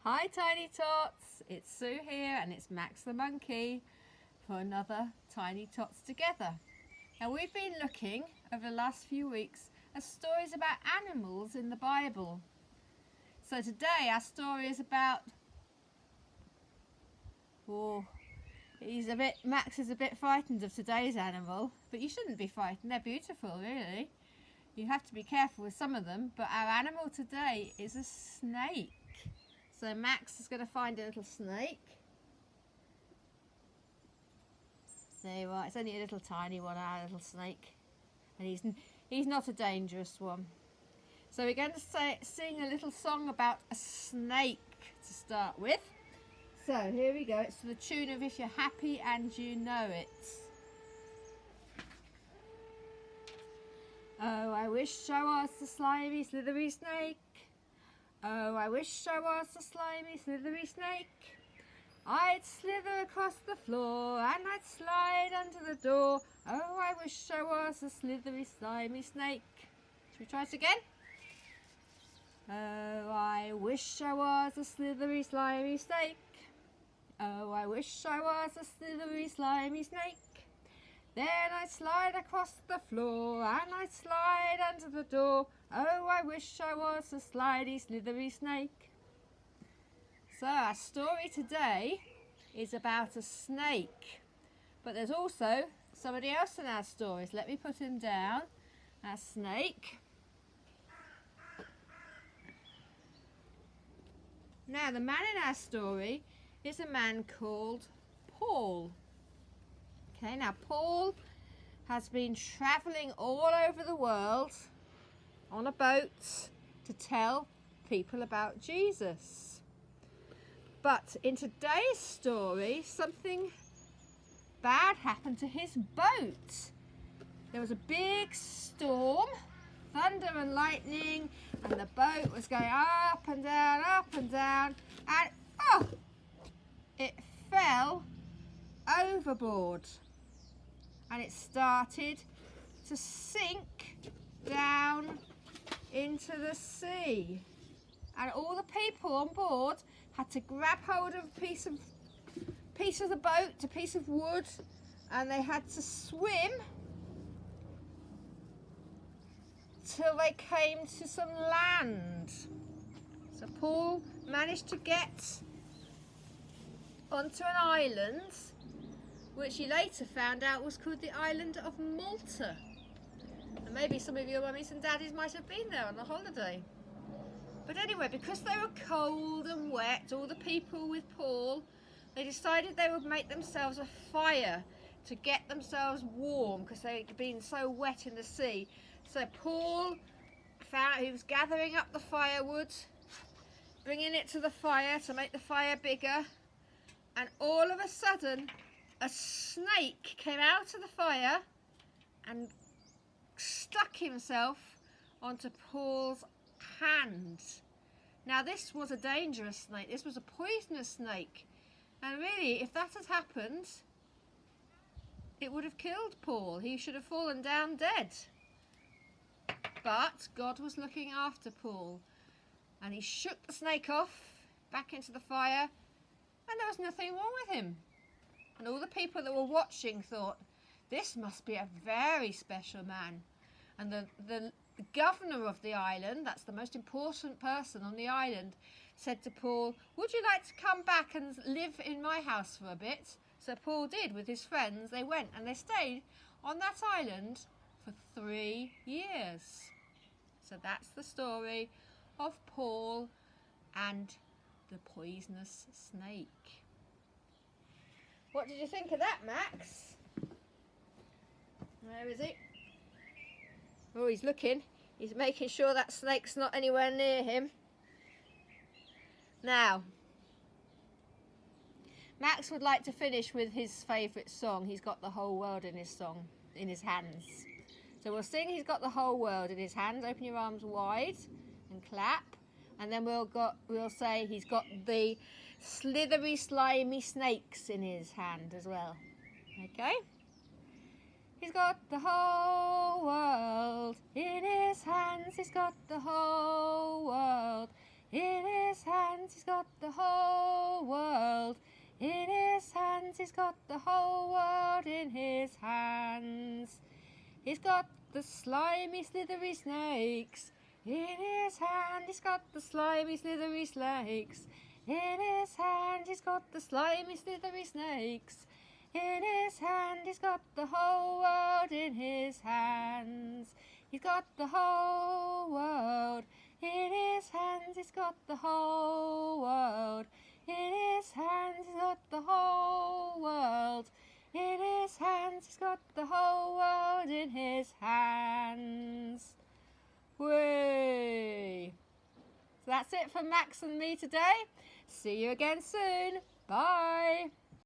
Hi Tiny Tots, it's Sue here and it's Max the monkey for another Tiny Tots Together. Now we've been looking over the last few weeks at stories about animals in the Bible. So today our story is about, Max is a bit frightened of today's animal, but you shouldn't be frightened, they're beautiful really. You have to be careful with some of them, but our animal today is a snake. So Max is going to find a little snake. There you are. It's only a little tiny one, our little snake. And he's not a dangerous one. So we're going to sing a little song about a snake to start with. So here we go. It's to the tune of If You're Happy and You Know It. Oh, I wish I was the slimy, slithery snake. Oh, I wish I was a slimy, slithery snake. I'd slither across the floor and I'd slide under the door. Oh, I wish I was a slithery, slimy snake. Should we try it again? Oh, I wish I was a slithery, slimy snake. Oh, I wish I was a slithery, slimy snake. Then I'd slide across the floor and I'd slide under the door. Oh, I wish I was a slidey, slithery snake. So our story today is about a snake. But there's also somebody else in our stories. Let me put him down. Our snake. Now the man in our story is a man called Paul. Okay, now Paul has been travelling all over the world on a boat to tell people about Jesus. But in today's story, something bad happened to his boat. There was a big storm, thunder and lightning, and the boat was going up and down, and it fell overboard. And it started to sink down into the sea. And all the people on board had to grab hold of a piece of the boat, a piece of wood, and they had to swim till they came to some land. So Paul managed to get onto an island, which he later found out was called the island of Malta. And maybe some of your mummies and daddies might have been there on a holiday. But anyway, because they were cold and wet, all the people with Paul, they decided they would make themselves a fire to get themselves warm because they'd been so wet in the sea. So Paul he was gathering up the firewood, bringing it to the fire to make the fire bigger, and all of a sudden a snake came out of the fire and stuck himself onto Paul's hand. Now this was a dangerous snake. This was a poisonous snake. And really, if that had happened, it would have killed Paul. He should have fallen down dead. But God was looking after Paul. And he shook the snake off back into the fire, and there was nothing wrong with him. And all the people that were watching thought, this must be a very special man. And the governor of the island, that's the most important person on the island, said to Paul, would you like to come back and live in my house for a bit? So Paul did with his friends. They went and they stayed on that island for 3 years. So that's the story of Paul and the poisonous snake. What did you think of that, Max? Where is he? Oh, he's looking. He's making sure that snake's not anywhere near him. Now, Max would like to finish with his favourite song. He's got the whole world in his hands. So we'll sing He's Got the Whole World in his hands. Open your arms wide and clap. And then we'll say he's got the slithery, slimy snakes in his hand as well. Okay? He's got the whole world in his hands. He's got the whole world in his hands. He's got the whole he's got the whole world in his hands. He's got the slimy, slithery snakes in his hand. He's got the slimy, slithery snakes in his hand. He's got the slimy, slithery snakes in his hand. He's got the whole world in his hands. He's got the whole world in his hands. He's got the whole world in his hands. He's got the whole world in his hands. He's got the whole world in his hands. Whee! So that's it for Max and me today. See you again soon. Bye.